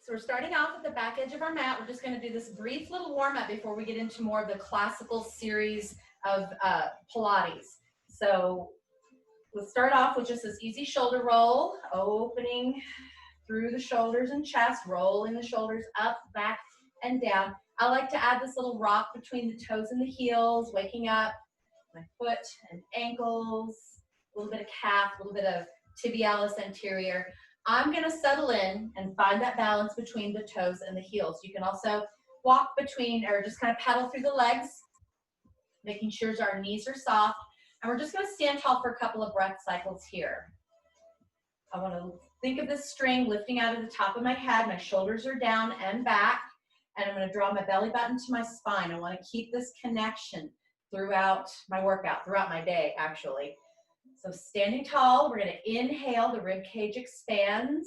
So we're starting off at the back edge of our mat. We're just going to do this brief little warm-up before we get into more of the classical series of Pilates. So let's start off with just this easy shoulder roll, opening through the shoulders and chest, rolling the shoulders up, back, and down. I like to add this little rock between the toes and the heels, waking up my foot and ankles, a little bit of calf, a little bit of tibialis anterior. I'm going to settle in and find that balance between the toes and the heels. You can also walk between or just kind of pedal through the legs, making sure our knees are soft. And we're just going to stand tall for a couple of breath cycles here. I want to think of this string lifting out of the top of my head. My shoulders are down and back. And I'm going to draw my belly button to my spine. I want to keep this connection throughout my workout, throughout my day, actually. So standing tall, we're going to inhale, the rib cage expands.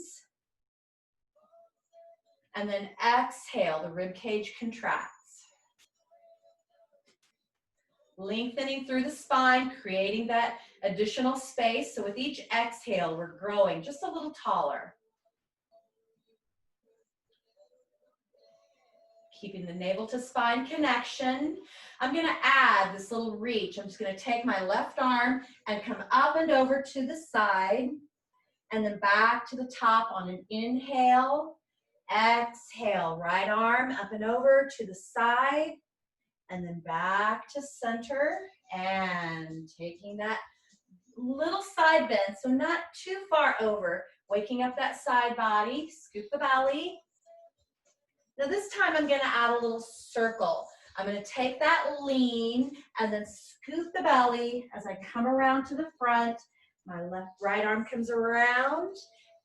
And then exhale, the rib cage contracts. Lengthening through the spine, creating that additional space. So with each exhale, we're growing just a little taller. Keeping the navel to spine connection. I'm going to add this little reach. I'm just going to take my left arm and come up and over to the side and then back to the top on an inhale. Exhale, right arm up and over to the side and then back to center and taking that little side bend, so not too far over, waking up that side body, scoop the belly. Now this time I'm going to add a little circle. I'm going to take that lean and then scoop the belly as I come around to the front. My right arm comes around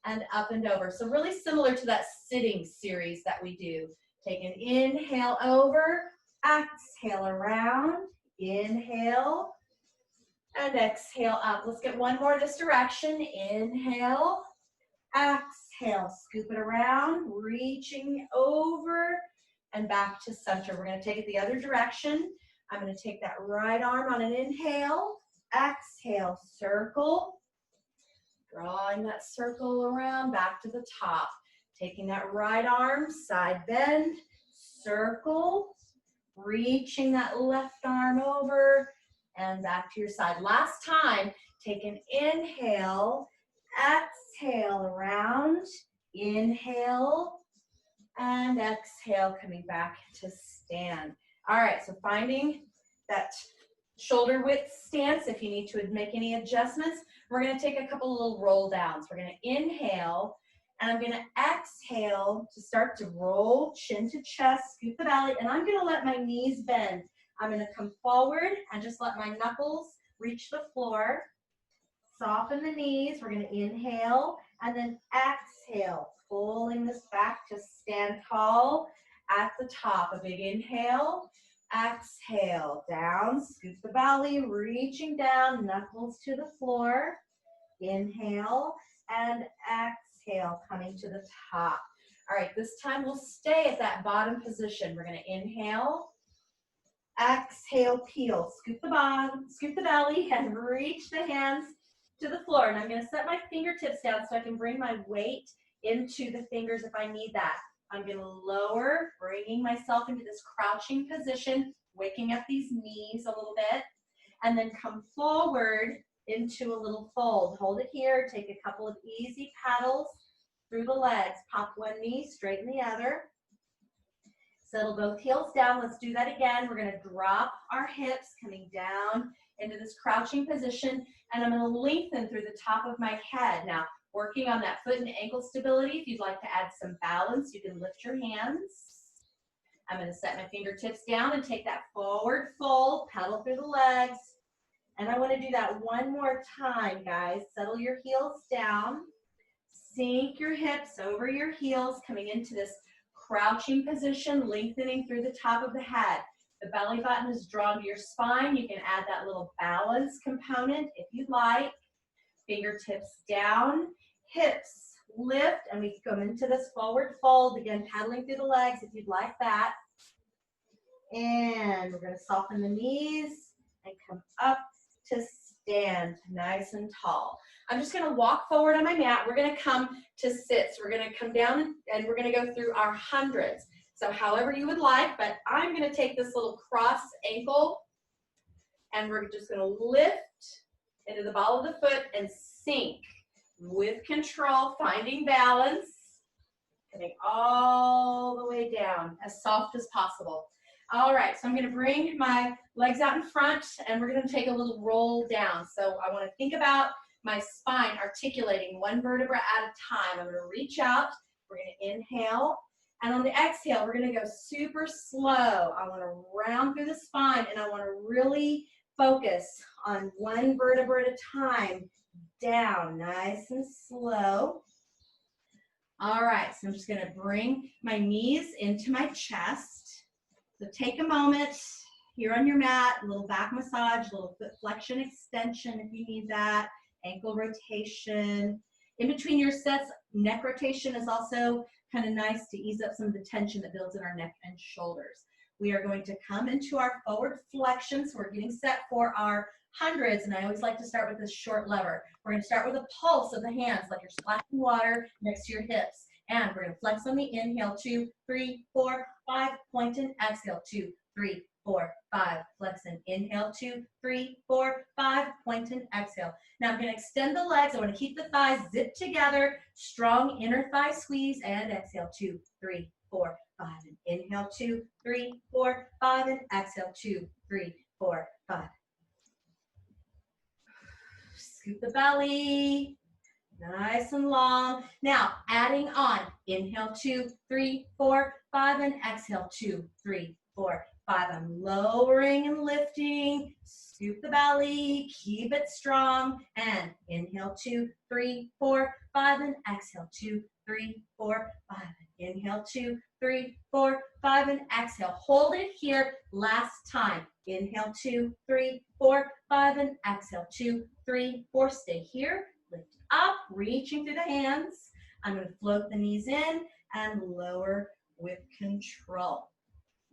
and up and over. So really similar to that sitting series that we do. Take an inhale over, exhale around, inhale, and exhale up. Let's get one more this direction. Inhale, exhale, scoop it around, reaching over and back to center. We're going to take it the other direction. I'm going to take that right arm on an inhale, exhale, circle, drawing that circle around back to the top. Taking that right arm, side bend, circle, reaching that left arm over and back to your side. Last time, take an inhale, exhale around, inhale, and exhale, coming back to stand. All right, so finding that shoulder width stance, if you need to make any adjustments, we're going to take a couple little roll downs. We're going to inhale, and I'm going to exhale to start to roll chin to chest, scoop the belly, and I'm going to let my knees bend. I'm going to come forward and just let my knuckles reach the floor. Soften the knees. We're going to inhale and then exhale, pulling this back to stand tall at the top. A big inhale, exhale, down, scoop the belly, reaching down, knuckles to the floor. Inhale and exhale, coming to the top. All right, this time we'll stay at that bottom position. We're going to inhale, exhale, peel, scoop the bottom, scoop the belly, and reach the hands to the floor. And I'm going to set my fingertips down so I can bring my weight into the fingers if I need that. I'm going to lower, bringing myself into this crouching position, waking up these knees a little bit, and then come forward into a little fold. Hold it here. Take a couple of easy paddles through the legs. Pop one knee, straighten the other. Settle both heels down. Let's do that again. We're going to drop our hips, coming down into this crouching position, and I'm going to lengthen through the top of my head. Now, working on that foot and ankle stability. If you'd like to add some balance, you can lift your hands. I'm going to set my fingertips down and take that forward fold, pedal through the legs. And I want to do that one more time, guys. Settle your heels down. Sink your hips over your heels, coming into this crouching position, lengthening through the top of the head. The belly button is drawn to your spine. You can add that little balance component if you'd like. Fingertips down, hips lift, and we go into this forward fold. Again, paddling through the legs if you'd like that. And we're going to soften the knees and come up to stand nice and tall. I'm just gonna walk forward on my mat. We're gonna come to sits. We're gonna come down and we're gonna go through our hundreds. So however you would like, but I'm gonna take this little cross ankle and we're just gonna lift into the ball of the foot and sink with control, finding balance, coming all the way down, as soft as possible. All right, so I'm gonna bring my legs out in front and we're gonna take a little roll down. So I wanna think about my spine articulating one vertebra at a time. I'm gonna reach out, we're gonna inhale, and on the exhale, we're gonna go super slow. I wanna round through the spine and I wanna really focus on one vertebra at a time, down, nice and slow. All right, so I'm just gonna bring my knees into my chest. So take a moment here on your mat, a little back massage, a little foot flexion extension if you need that, ankle rotation. In between your sets, neck rotation is also kind of nice to ease up some of the tension that builds in our neck and shoulders. We are going to come into our forward flexion, so we're getting set for our hundreds, and I always like to start with this short lever. We're going to start with a pulse of the hands, like you're splashing water next to your hips. And we're going to flex on the inhale, 2, 3, 4, 5, point and exhale, 2, 3, 4, 5, flex and inhale, 2, 3, 4, 5, point and exhale. Now I'm going to extend the legs. I want to keep the thighs zipped together, strong inner thigh squeeze, and exhale, 2, 3, 4, 5, and inhale, 2, 3, 4, 5, and exhale, 2, 3, 4, 5. Scoop the belly. Nice and long. Now, adding on. Inhale, 2, 3, 4, 5, and exhale, 2, 3, 4, 5. I'm lowering and lifting. Scoop the belly. Keep it strong. And inhale, 2, 3, 4, 5, and exhale, 2, 3, 4, 5. Inhale, 2, 3, 4, 5, and exhale. Hold it here. Last time. Inhale, 2, 3, 4, 5, and exhale, 2, 3, 4. Stay here. Lift up, reaching through the hands. I'm going to float the knees in and lower with control.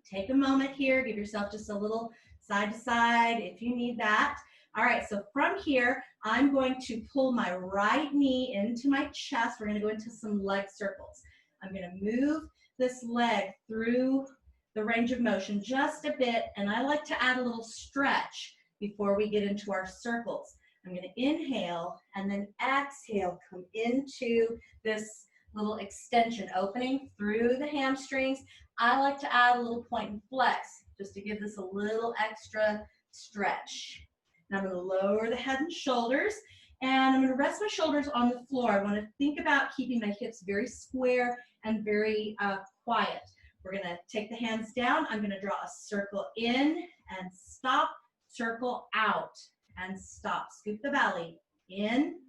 Take a moment here. Give yourself just a little side to side if you need that. All right, so from here, I'm going to pull my right knee into my chest. We're going to go into some leg circles. I'm going to move this leg through the range of motion just a bit, and I like to add a little stretch before we get into our circles. I'm going to inhale and then exhale, come into this little extension, opening through the hamstrings. I like to add a little point and flex just to give this a little extra stretch. Now I'm going to lower the head and shoulders, and I'm going to rest my shoulders on the floor. I want to think about keeping my hips very square and very quiet. We're going to take the hands down. I'm going to draw a circle in and stop, circle out. And stop. Scoop the belly in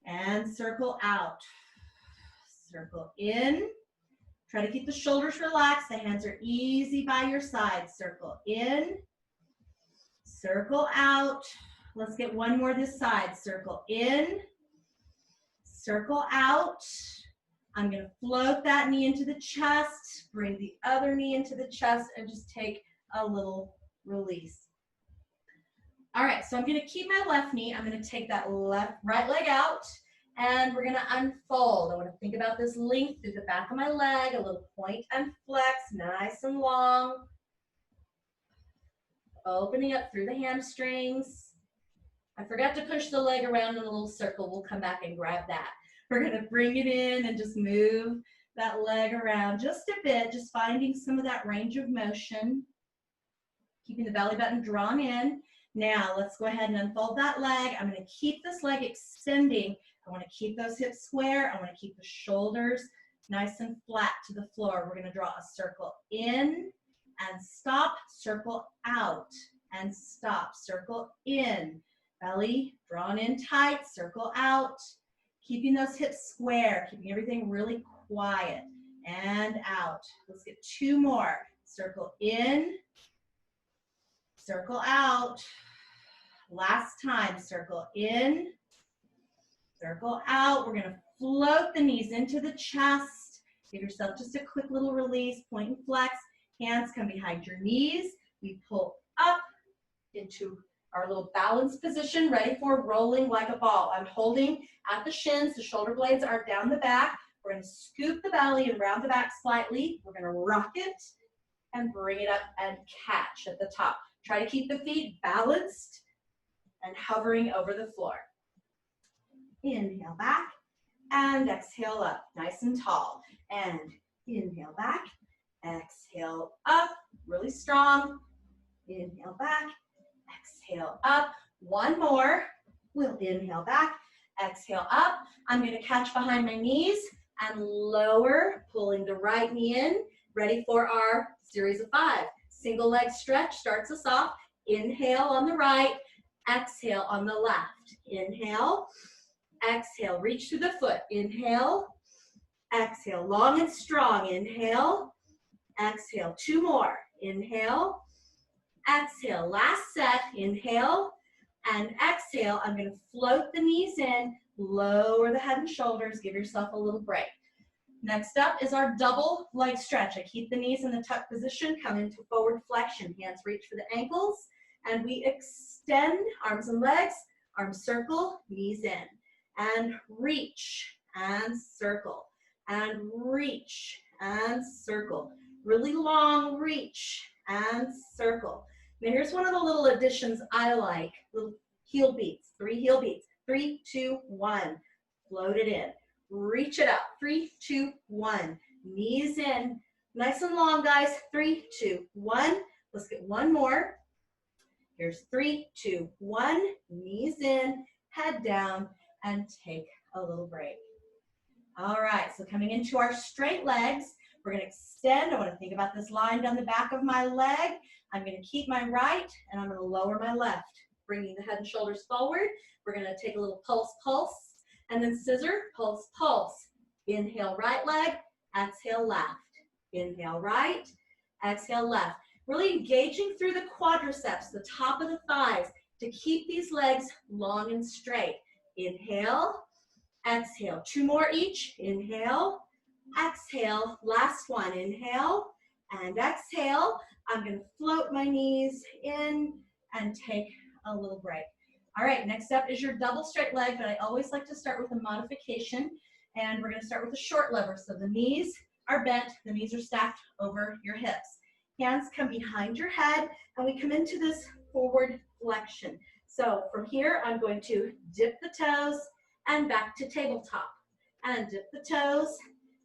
and circle out. Circle in. Try to keep the shoulders relaxed. The hands are easy by your side. Circle in. Circle out. Let's get one more this side. Circle in. Circle out. I'm going to float that knee into the chest. Bring the other knee into the chest and just take a little release. All right, so I'm going to keep my left knee. I'm going to take that right leg out, and we're going to unfold. I want to think about this length through the back of my leg, a little point and flex, nice and long. Opening up through the hamstrings. I forgot to push the leg around in a little circle. We'll come back and grab that. We're going to bring it in and just move that leg around just a bit, just finding some of that range of motion. Keeping the belly button drawn in. Now, let's go ahead and unfold that leg. I'm going to keep this leg extending. I want to keep those hips square. I want to keep the shoulders nice and flat to the floor. We're going to draw a circle in and stop, circle out and stop, circle in. Belly drawn in tight, circle out. Keeping those hips square, keeping everything really quiet and out. Let's get two more. Circle in. Circle out. Last time, circle in, circle out. We're going to float the knees into the chest. Give yourself just a quick little release, point and flex. Hands come behind your knees. We pull up into our little balance position, ready for rolling like a ball. I'm holding at the shins, the shoulder blades are down the back. We're going to scoop the belly and round the back slightly. We're going to rock it and bring it up and catch at the top. Try to keep the feet balanced and hovering over the floor. Inhale back and exhale up, nice and tall. And inhale back, exhale up, really strong. Inhale back, exhale up. One more. We'll inhale back, exhale up. I'm going to catch behind my knees and lower, pulling the right knee in. Ready for our series of 5. Single leg stretch starts us off. Inhale on the right, exhale on the left. Inhale, exhale, reach through the foot. Inhale, exhale, long and strong. Inhale, exhale, 2 more. Inhale, exhale, last set. Inhale and exhale. I'm going to float the knees in, lower the head and shoulders, give yourself a little break. Next up is our double leg stretch. I keep the knees in the tuck position, come into forward flexion. Hands reach for the ankles, and we extend arms and legs, arms circle, knees in, and reach and circle, and reach and circle. Really long reach and circle. Now here's one of the little additions I like, little heel beats, 3 heel beats. 3, 2, 1, float it in. Reach it up, 3, 2, 1, knees in, nice and long guys, 3, 2, 1, let's get one more. Here's 3, 2, 1, knees in, head down, and take a little break. All right, so coming into our straight legs, we're gonna extend. I wanna think about this line down the back of my leg. I'm gonna keep my right, and I'm gonna lower my left, bringing the head and shoulders forward. We're gonna take a little pulse, pulse, and then scissor, pulse, pulse. Inhale, right leg, exhale, left. Inhale, right, exhale, left. Really engaging through the quadriceps, the top of the thighs, to keep these legs long and straight. Inhale, exhale. 2 more each. Inhale, exhale. Last one. Inhale and exhale. I'm going to float my knees in and take a little break. All right, next up is your double straight leg, but I always like to start with a modification, and we're going to start with a short lever. So the knees are bent, the knees are stacked over your hips. Hands come behind your head, and we come into this forward flexion. So from here, I'm going to dip the toes and back to tabletop, and dip the toes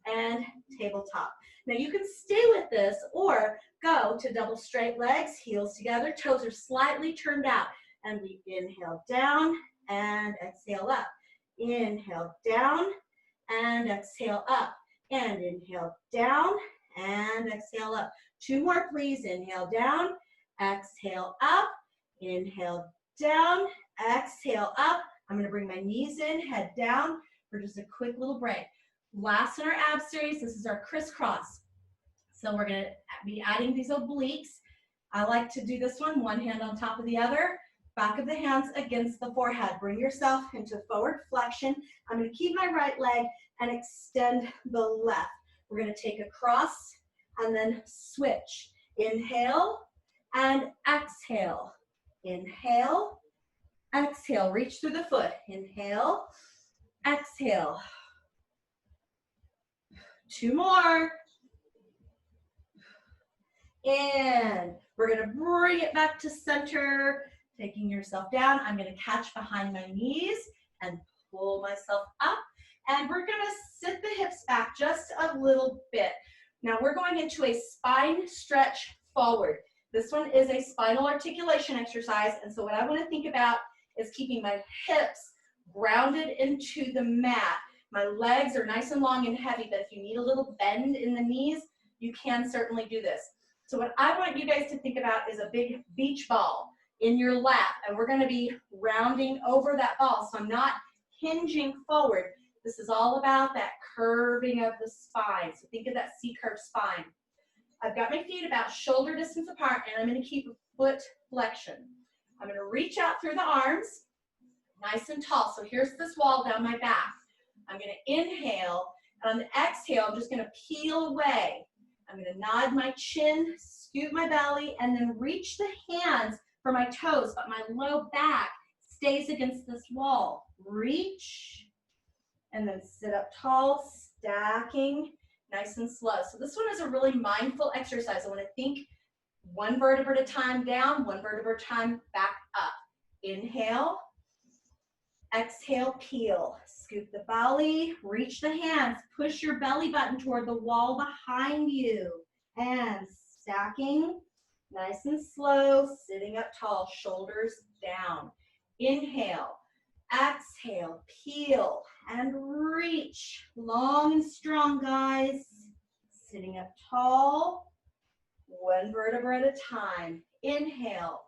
and tabletop. Now you can stay with this or go to double straight legs, heels together, toes are slightly turned out. And we inhale down and exhale up. Inhale down and exhale up. And inhale down and exhale up. 2 more, please. Inhale down, exhale up. Inhale down, exhale up. I'm going to bring my knees in, head down for just a quick little break. Last in our ab series, this is our crisscross. So we're going to be adding these obliques. I like to do this one hand on top of the other. Back of the hands against the forehead. Bring yourself into forward flexion. I'm going to keep my right leg and extend the left. We're going to take a cross and then switch. Inhale and exhale. Inhale, exhale. Reach through the foot. Inhale, exhale. 2 more. And we're going to bring it back to center. Taking yourself down, I'm going to catch behind my knees and pull myself up. And we're going to sit the hips back just a little bit. Now we're going into a spine stretch forward. This one is a spinal articulation exercise. And so what I want to think about is keeping my hips grounded into the mat. My legs are nice and long and heavy, but if you need a little bend in the knees, you can certainly do this. So what I want you guys to think about is a big beach ball in your lap, and we're going to be rounding over that ball. So I'm not hinging forward. This is all about that curving of the spine. So think of that C-curve spine. I've got my feet about shoulder distance apart, and I'm going to keep a foot flexion. I'm going to reach out through the arms, nice and tall. So here's this wall down my back. I'm going to inhale, and on the exhale, I'm just going to peel away. I'm going to nod my chin, scoot my belly, and then reach the hands for my toes, but my low back stays against this wall. Reach, and then sit up tall, stacking, nice and slow. So this one is a really mindful exercise. I want to think one vertebra at a time down, one vertebra at a time back up. Inhale, exhale, peel. Scoop the belly, reach the hands, push your belly button toward the wall behind you. And stacking, nice and slow, sitting up tall, shoulders down. Inhale, exhale, peel, and reach. Long and strong, guys. Sitting up tall, one vertebra at a time. Inhale,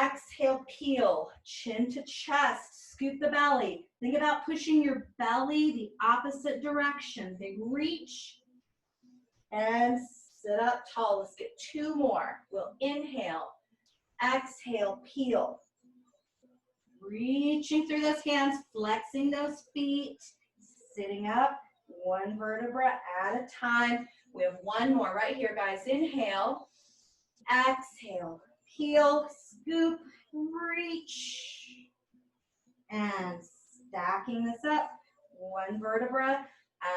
exhale, peel, chin to chest, scoop the belly. Think about pushing your belly the opposite direction. Big reach, and sit up tall. Let's get two more. We'll inhale, exhale, peel. Reaching through those hands, flexing those feet, sitting up, one vertebra at a time. We have one more right here, guys. Inhale, exhale, peel, scoop, reach, and stacking this up, one vertebra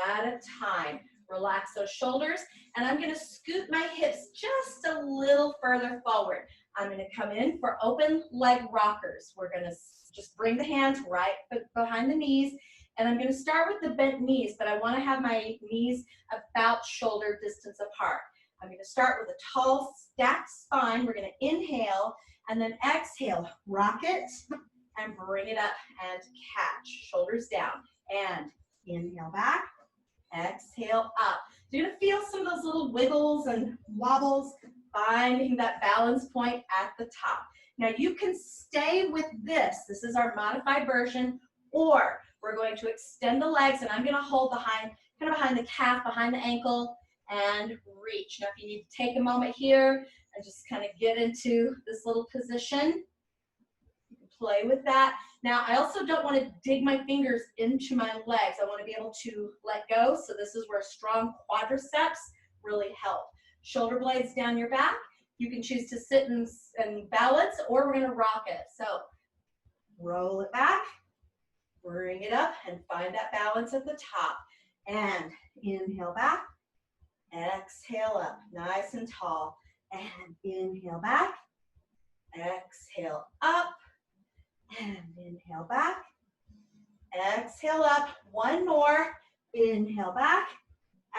at a time. Relax those shoulders, and I'm going to scoot my hips just a little further forward. I'm going to come in for open leg rockers. We're going to just bring the hands right behind the knees, and I'm going to start with the bent knees, but I want to have my knees about shoulder distance apart. I'm going to start with a tall, stacked spine. We're going to inhale, and then exhale, rock it, and bring it up and catch. Shoulders down, and inhale back, exhale up. You're going to feel some of those little wiggles and wobbles, finding that balance point at the top. Now you can stay with this. This is our modified version, or we're going to extend the legs, and I'm going to hold behind, kind of behind the calf, behind the ankle, and reach. Now if you need to take a moment here and just kind of get into this little position, you can play with that. Now I also don't want to dig my fingers into my legs. I want to be able to let go, so this is where strong quadriceps really help. Shoulder blades down your back. You can choose to sit and balance, or we're going to rock it. So roll it back, bring it up, and find that balance at the top. And inhale back, exhale up, nice and tall. And inhale back, exhale up, and inhale back, exhale up. One more, inhale back,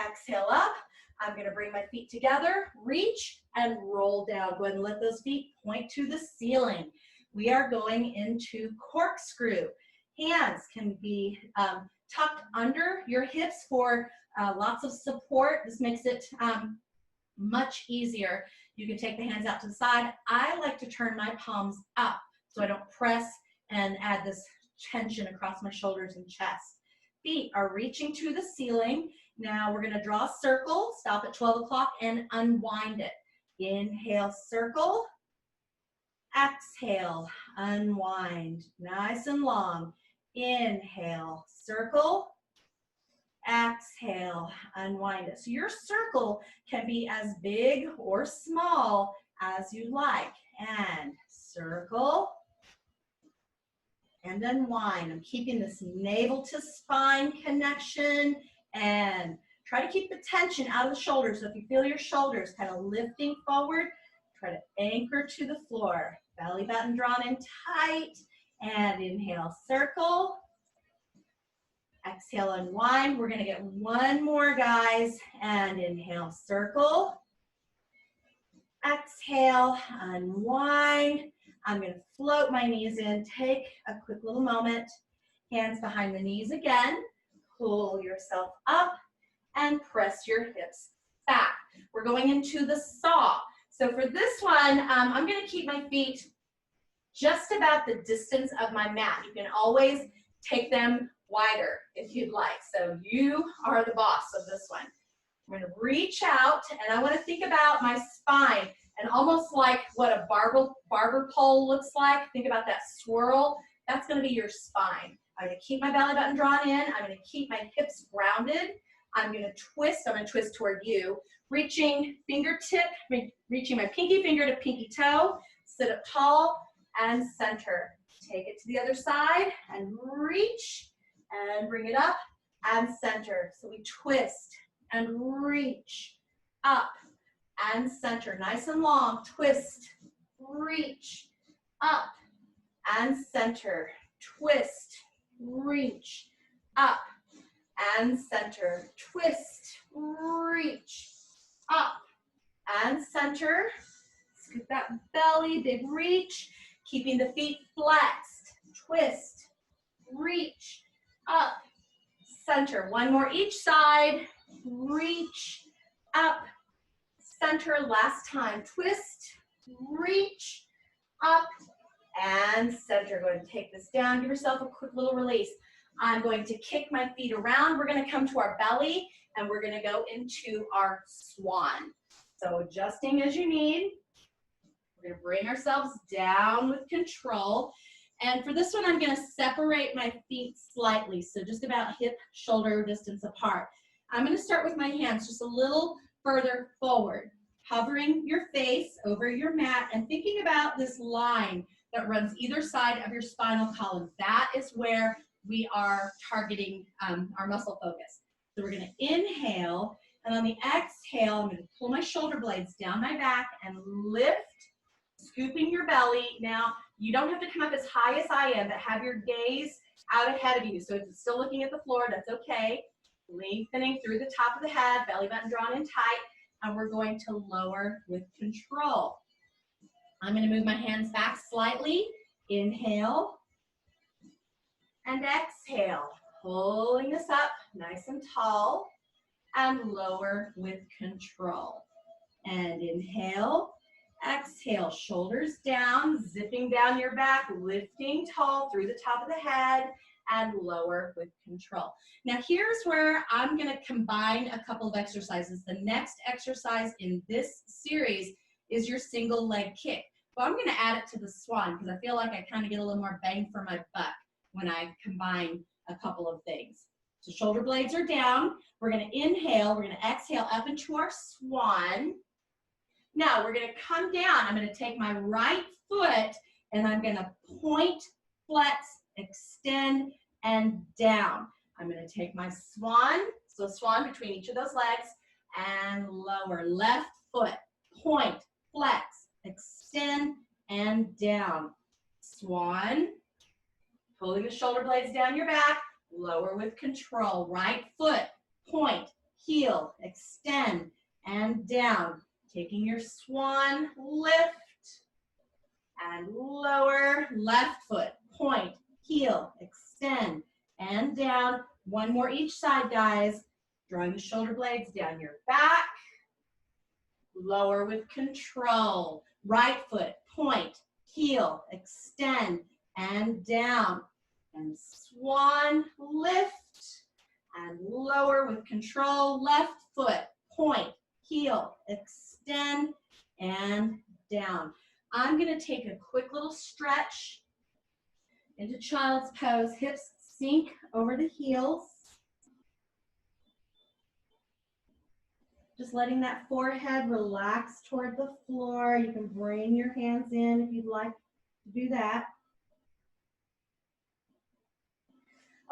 exhale up. I'm going to bring my feet together, reach, and roll down. Go ahead and let those feet point to the ceiling. We are going into corkscrew. Hands can be tucked under your hips for lots of support. This makes it much easier. You can take the hands out to the side. I like to turn my palms up so I don't press and add this tension across my shoulders and chest. Feet are reaching to the ceiling. Now we're going to draw a circle, stop at 12 o'clock, and unwind it. Inhale, circle. Exhale, unwind. Nice and long. Inhale, circle. Exhale, unwind it. So your circle can be as big or small as you like. And circle. And unwind. I'm keeping this navel to spine connection, and try to keep the tension out of the shoulders. So if you feel your shoulders kind of lifting forward, try to anchor to the floor. Belly button drawn in tight, and inhale, circle. Exhale, unwind. We're going to get one more, guys, and inhale, circle. Exhale, unwind. I'm going to float my knees in. Take a quick little moment. Hands behind the knees again. Pull yourself up and press your hips back. We're going into the saw. So for this one, I'm going to keep my feet just about the distance of my mat. You can always take them wider if you'd like. So you are the boss of this one. I'm going to reach out, and I want to think about my spine, and almost like what a barber pole looks like. Think about that swirl. That's going to be your spine. I'm going to keep my belly button drawn in. I'm going to keep my hips grounded. I'm going to twist. I'm going to twist toward you. Reaching my pinky finger to pinky toe. Sit up tall and center. Take it to the other side and reach and bring it up and center. So we twist and reach up and center. Nice and long. Twist, reach, up and center. Twist, reach, up and center. Twist, reach, up and center. Scoop that belly, big reach. Keeping the feet flexed. Twist, reach, up, center. One more each side. Reach, up, center. Last time. Twist, reach, up, and center. Go ahead and take this down. Give yourself a quick little release. I'm going to kick my feet around. We're going to come to our belly, and we're going to go into our swan. So adjusting as you need. We're going to bring ourselves down with control. And for this one, I'm going to separate my feet slightly, so just about hip, shoulder distance apart. I'm going to start with my hands just a little further forward, hovering your face over your mat and thinking about this line that runs either side of your spinal column. That is where we are targeting our muscle focus. So we're going to inhale, and on the exhale, I'm going to pull my shoulder blades down my back and lift, scooping your belly. Now, you don't have to come up as high as I am, but have your gaze out ahead of you. So if it's still looking at the floor, that's okay. Lengthening through the top of the head, belly button drawn in tight, and we're going to lower with control. I'm going to move my hands back slightly. Inhale and exhale, pulling this up nice and tall, and lower with control. And inhale. Exhale, shoulders down, zipping down your back, lifting tall through the top of the head, and lower with control. Now here's where I'm going to combine a couple of exercises. The next exercise in this series is your single leg kick. But I'm going to add it to the swan because I feel like I kind of get a little more bang for my buck when I combine a couple of things. So shoulder blades are down. We're going to inhale. We're going to exhale up into our swan. Now we're going to come down. I'm going to take my right foot and I'm going to point, flex, extend, and down. I'm going to take my swan, so swan between each of those legs, and lower. Left foot, point, flex, extend, and down. Swan, pulling the shoulder blades down your back, lower with control. Right foot, point, heel, extend, and down. Taking your swan, lift, and lower. Left foot, point, heel, extend, and down. One more each side, guys. Drawing the shoulder blades down your back. Lower with control. Right foot, point, heel, extend, and down. And swan, lift, and lower with control. Left foot, point, heel, extend, and down. I'm going to take a quick little stretch into child's pose. Hips sink over the heels. Just letting that forehead relax toward the floor. You can bring your hands in if you'd like to do that.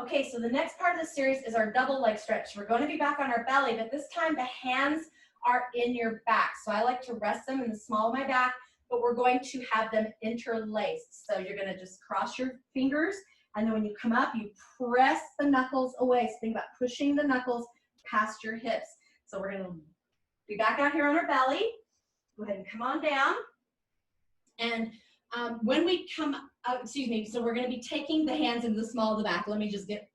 Okay, so the next part of the series is our double leg stretch. We're going to be back on our belly, but this time the hands are in your back. So I like to rest them in the small of my back, but we're going to have them interlaced. So you're going to just cross your fingers, and then when you come up, you press the knuckles away. So think about pushing the knuckles past your hips. So we're going to be back out here on our belly. Go ahead and come on down. And when we come out, so we're going to be taking the hands into the small of the back. Let me just get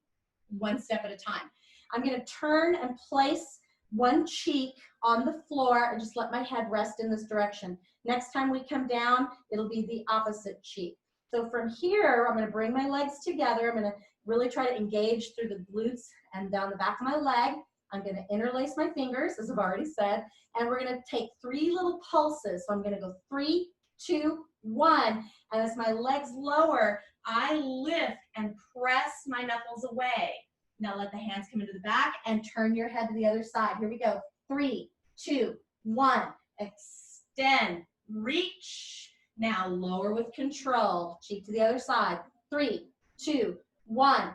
one step at a time. I'm going to turn and place one cheek on the floor and just let my head rest in this direction. Next time we come down, it'll be the opposite cheek. So from here, I'm going to bring my legs together. I'm going to really try to engage through the glutes and down the back of my leg. I'm going to interlace my fingers, as I've already said, and we're going to take 3 little pulses. So I'm going to go 3, 2, 1, and as my legs lower, I lift and press my knuckles away. Now let the hands come into the back and turn your head to the other side. Here we go. 3, 2, 1. Extend, reach, Now lower with control. Cheek to the other side. 3, 2, 1.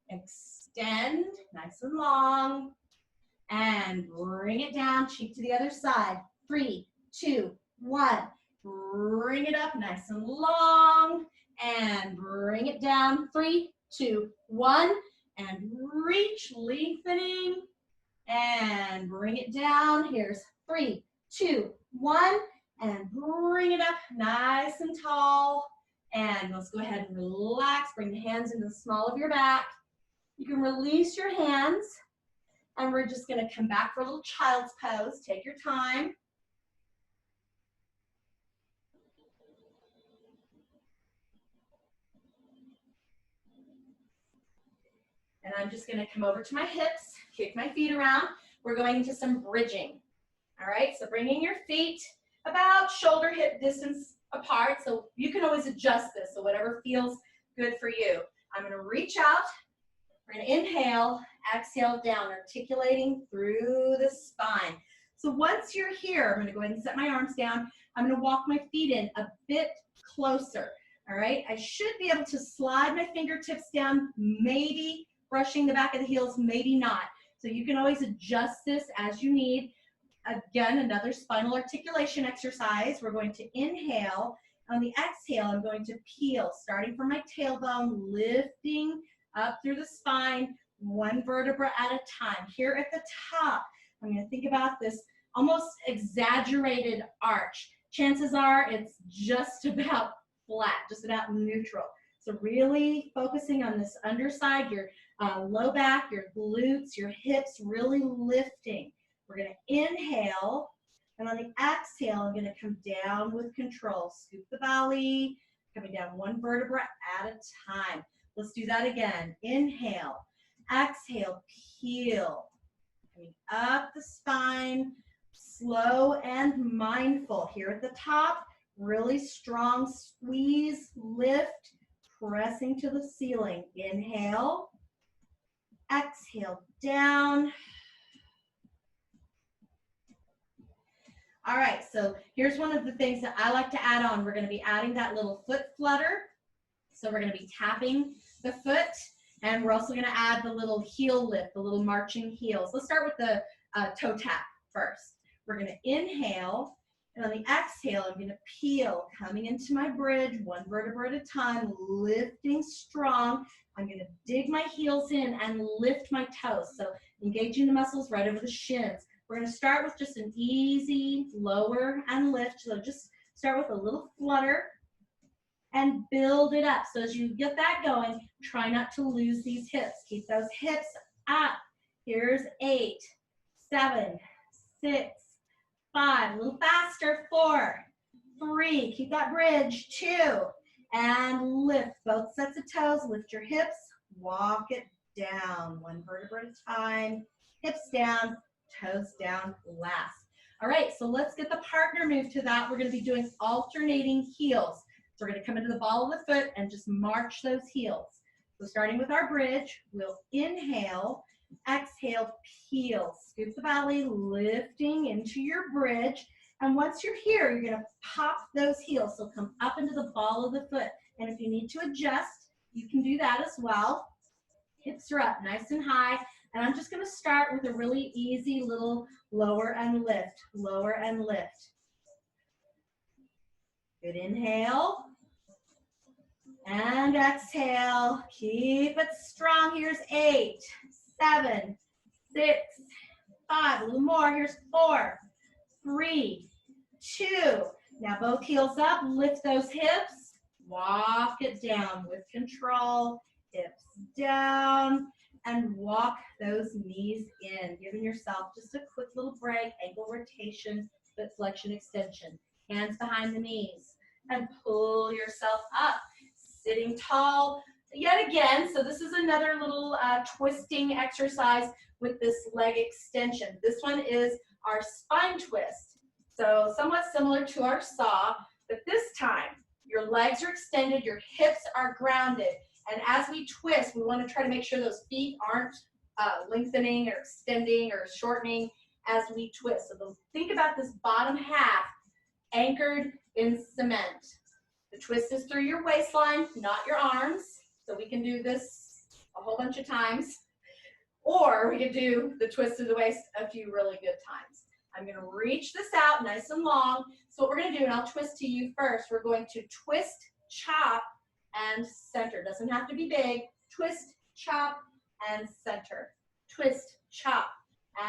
Extend, nice and long. And bring it down, cheek to the other side. 3, 2, 1. Bring it up, nice and long. And bring it down. 3, 2, 1. And reach, lengthening. And bring it down. Here's 3, 2, 1. And bring it up nice and tall. And let's go ahead and relax. Bring the hands into the small of your back. You can release your hands. And we're just going to come back for a little child's pose. Take your time. And I'm just going to come over to my hips, kick my feet around. We're going into some bridging. All right, so bringing your feet about shoulder hip distance apart. So you can always adjust this, so whatever feels good for you. I'm going to reach out. We're going to inhale, exhale down, articulating through the spine. So once you're here, I'm going to go ahead and set my arms down. I'm going to walk my feet in a bit closer. All right, I should be able to slide my fingertips down, maybe brushing the back of the heels, maybe not. So you can always adjust this as you need. Again, another spinal articulation exercise. We're going to inhale. On the exhale, I'm going to peel, starting from my tailbone, lifting up through the spine, one vertebra at a time. Here at the top, I'm going to think about this almost exaggerated arch. Chances are it's just about flat, just about neutral. So really focusing on this underside, your low back, your glutes, your hips, really lifting. We're going to inhale, and on the exhale, I'm going to come down with control. Scoop the belly, coming down one vertebra at a time. Let's do that again. Inhale, exhale, peel. Coming up the spine, slow and mindful. Here at the top, really strong squeeze, lift, pressing to the ceiling. Inhale, exhale, down. All right, so here's one of the things that I like to add on. We're going to be adding that little foot flutter. So we're going to be tapping the foot, and we're also going to add the little heel lift, the little marching heels. Let's start with the toe tap first. We're going to inhale, and on the exhale, I'm going to peel, coming into my bridge, one vertebra at a time, lifting strong. I'm going to dig my heels in and lift my toes. So engaging the muscles right over the shins. We're going to start with just an easy lower and lift. So just start with a little flutter and build it up. So as you get that going, try not to lose these hips. Keep those hips up. Here's 8, 7, 6, 5. A little faster. 4, 3. Keep that bridge. 2. And lift both sets of toes. Lift your hips. Walk it down. One vertebra at a time. Hips down. Toes down last. All right, so let's get the partner move to that. We're going to be doing alternating heels. So we're going to come into the ball of the foot and just march those heels. So starting with our bridge, we'll inhale, exhale, peel. Scoop the belly, lifting into your bridge. And once you're here, you're going to pop those heels. So come up into the ball of the foot. And if you need to adjust, you can do that as well. Hips are up nice and high. And I'm just going to start with a really easy little lower and lift, lower and lift. Good inhale. And exhale. Keep it strong. Here's 8, 7, 6, 5. A little more. Here's 4, 3, 2. Now both heels up. Lift those hips. Walk it down with control. Hips down. And walk those knees in, giving yourself just a quick little break, ankle rotation, foot flexion extension. Hands behind the knees, and pull yourself up. Sitting tall yet again. So this is another little twisting exercise with this leg extension. This one is our spine twist. So somewhat similar to our saw, but this time your legs are extended, your hips are grounded. And as we twist, we want to try to make sure those feet aren't lengthening or extending or shortening as we twist. So think about this bottom half anchored in cement. The twist is through your waistline, not your arms. So we can do this a whole bunch of times. Or we could do the twist of the waist a few really good times. I'm going to reach this out nice and long. So what we're going to do, and I'll twist to you first, we're going to twist, chop, and center. Doesn't have to be big. Twist, chop, and center. Twist, chop,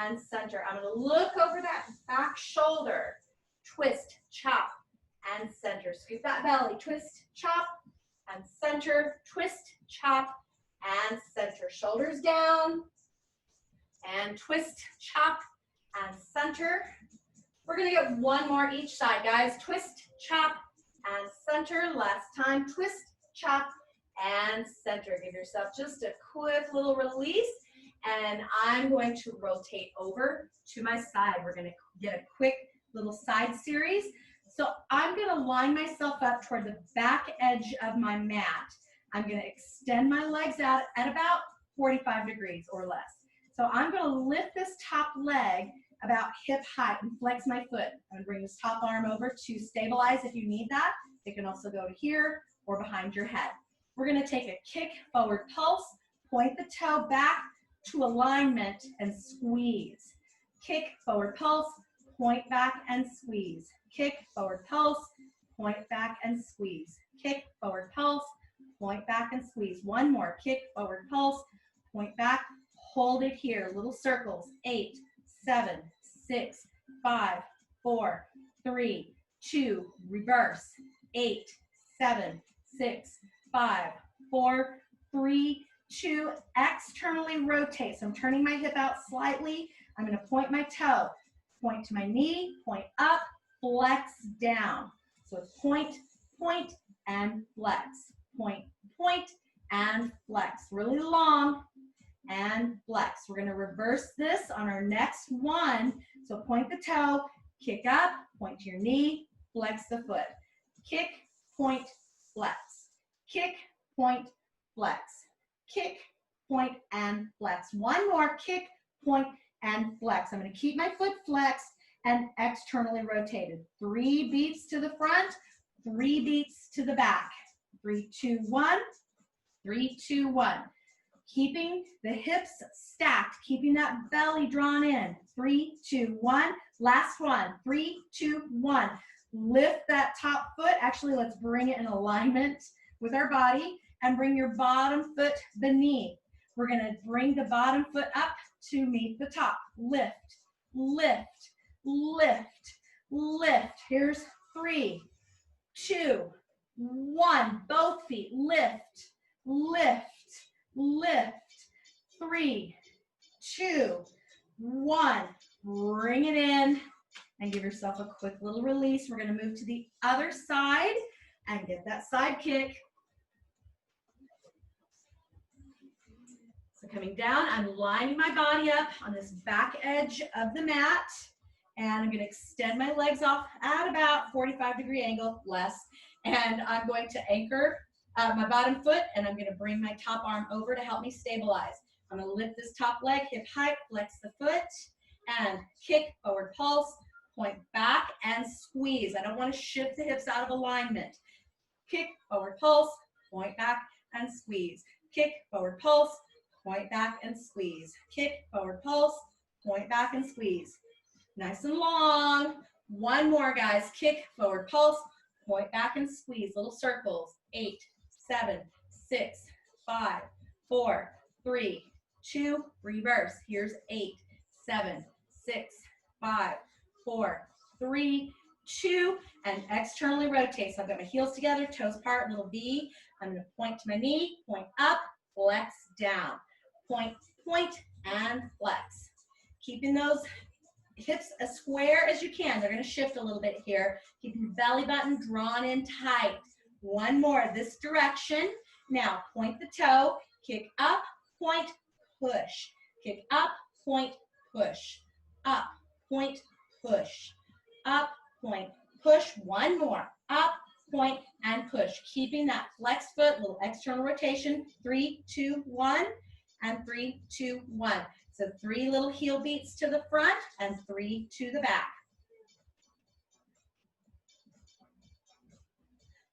and center. I'm going to look over that back shoulder. Twist, chop, and center. Scoop that belly. Twist, chop, and center. Twist, chop, and center. Shoulders down. And twist, chop, and center. We're going to get one more each side, guys. Twist, chop, and center. Last time. Twist, chop, and center. Give yourself just a quick little release. And I'm going to rotate over to my side. We're going to get a quick little side series. So I'm going to line myself up toward the back edge of my mat. I'm going to extend my legs out at about 45 degrees or less. So I'm going to lift this top leg about hip height and flex my foot. I'm going to bring this top arm over to stabilize if you need that. It can also go to here or behind your head. We're going to take a kick, forward pulse, point the toe back to alignment and squeeze. Kick, forward pulse, point back and squeeze. Kick, forward pulse, point back and squeeze. Kick, forward pulse, point back and squeeze. One more. Kick, forward pulse, point back. Hold it here. Little circles. 8, 7, 6, 5, 4, 3, 2. Reverse. 8, 7, 6, 5, 4, 3, 2. Externally rotate. So I'm turning my hip out slightly. I'm going to point my toe. Point to my knee. Point up. Flex down. So it's point, point, and flex. Point, point, and flex. Really long. And flex. We're going to reverse this on our next one. So point the toe, kick up, point to your knee, flex the foot. Kick, point, flex. Kick, point, flex. Kick, point, and flex. One more. Kick, point, and flex. I'm going to keep my foot flexed and externally rotated. 3 beats to the front, 3 beats to the back. 3, 2, 1. 3, 2, 1. Keeping the hips stacked, keeping that belly drawn in. 3, 2, 1. Last one. 3, 2, 1. Lift that top foot. Actually, let's bring it in alignment with our body and bring your bottom foot beneath. We're going to bring the bottom foot up to meet the top. Lift, lift, lift, lift. Here's 3, 2, 1. Both feet. Lift, lift. Lift. 3, 2, 1. Bring it in and give yourself a quick little release. We're going to move to the other side and get that side kick. So coming down, I'm lining my body up on this back edge of the mat. And I'm going to extend my legs off at about 45-degree angle, less. And I'm going to anchor my bottom foot, and I'm going to bring my top arm over to help me stabilize. I'm going to lift this top leg, hip height, flex the foot, and kick, forward pulse, point back, and squeeze. I don't want to shift the hips out of alignment. Kick, forward pulse, point back, and squeeze. Kick, forward pulse, point back, and squeeze. Kick, forward pulse, point back, and squeeze. Nice and long. One more, guys. Kick, forward pulse, point back, and squeeze. Little circles. 8, 7, 6, 5, 4, 3, 2, reverse. Here's 8, 7, 6, 5, 4, 3, 2, and externally rotate. So I've got my heels together, toes apart, little V. I'm going to point to my knee, point up, flex down. Point, point, and flex. Keeping those hips as square as you can. They're going to shift a little bit here. Keep your belly button drawn in tight. One more this direction. Now point the toe, kick up, point, push. Kick up, point, push. Up, point, push. Up, point, push. One more. Up, point, and push. Keeping that flex foot, little external rotation. 3, 2, 1, and 3, 2, 1. So 3 little heel beats to the front and 3 to the back.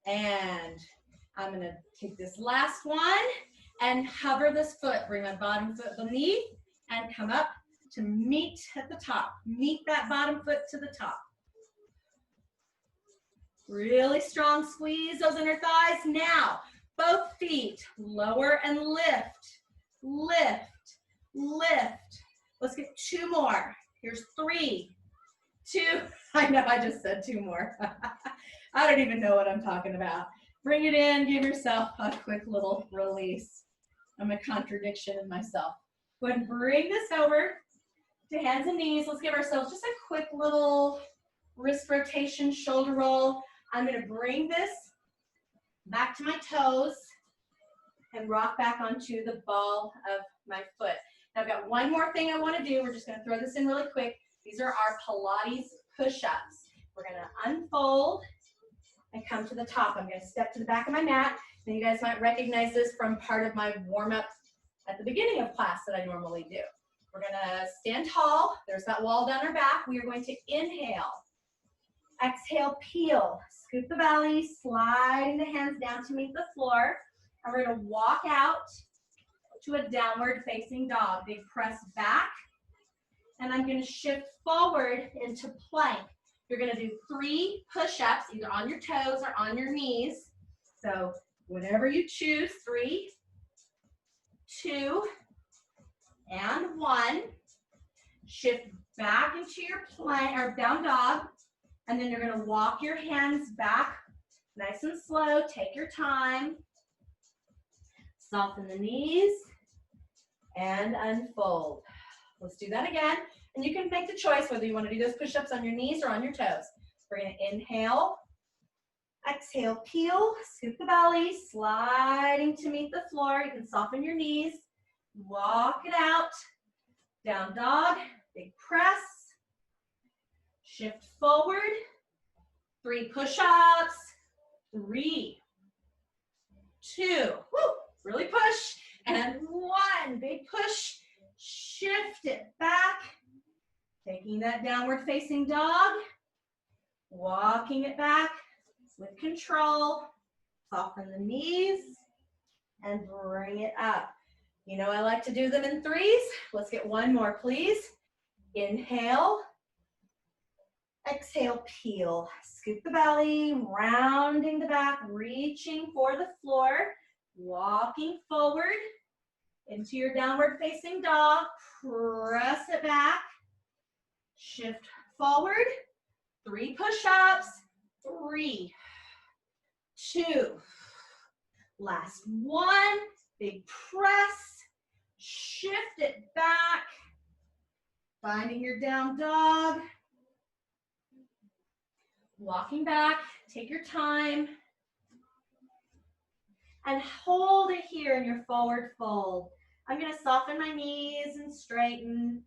And I'm gonna take this last one and hover this foot, bring my bottom foot beneath and come up to meet at the top. Meet that bottom foot to the top. Really strong squeeze those inner thighs. Now, both feet, lower and lift, lift, lift. Let's get 2 more. Here's 3, 2. I know I just said 2 more. I don't even know what I'm talking about. Bring it in, give yourself a quick little release. I'm a contradiction in myself. Go ahead and bring this over to hands and knees. Let's give ourselves just a quick little wrist rotation, shoulder roll. I'm gonna bring this back to my toes and rock back onto the ball of my foot. Now I've got one more thing I wanna do. We're just gonna throw this in really quick. These are our Pilates push-ups. We're gonna unfold and come to the top. I'm gonna step to the back of my mat. And you guys might recognize this from part of my warm-up at the beginning of class that I normally do. We're gonna stand tall. There's that wall down our back. We are going to inhale. Exhale, peel. Scoop the belly, sliding the hands down to meet the floor. And we're gonna walk out to a downward facing dog. Big press back. And I'm gonna shift forward into plank. You're gonna do 3 push-ups, either on your toes or on your knees. So whatever you choose, 3, 2, and 1. Shift back into your plank or down dog. And then you're gonna walk your hands back nice and slow. Take your time. Soften the knees and unfold. Let's do that again. And you can make the choice whether you want to do those push-ups on your knees or on your toes. We're going to inhale, exhale, peel, scoop the belly, sliding to meet the floor. You can soften your knees, walk it out, down dog, big press, shift forward, 3 push-ups, 3, 2, woo, really push, and 1, big push, shift it back, taking that downward facing dog, walking it back with control, soften the knees, and bring it up. You know I like to do them in 3s. Let's get 1 more, please. Inhale, exhale, peel, scoop the belly, rounding the back, reaching for the floor, walking forward into your downward facing dog, press it back, shift forward, 3 push-ups, 3, 2, last 1, big press, shift it back, finding your down dog, walking back, take your time, and hold it here in your forward fold. I'm gonna soften my knees and straighten,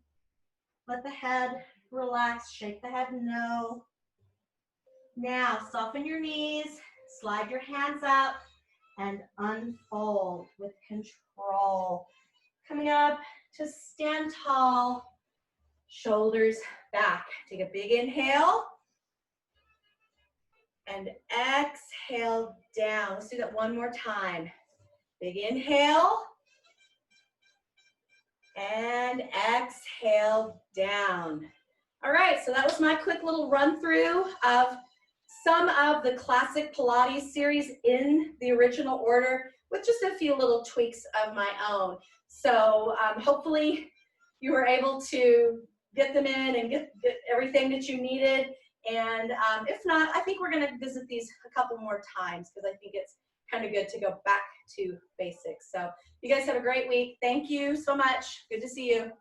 let the head relax, shake the head no. Now soften your knees, slide your hands up, and unfold with control. Coming up to stand tall, shoulders back. Take a big inhale, and exhale down. Let's do that 1 more time. Big inhale, and exhale down. All right, so that was my quick little run through of some of the classic Pilates series in the original order with just a few little tweaks of my own. So hopefully you were able to get them in and get everything that you needed. And if not, I think we're gonna visit these a couple more times because I think it's kind of good to go back to basics. So you guys have a great week. Thank you so much. Good to see you.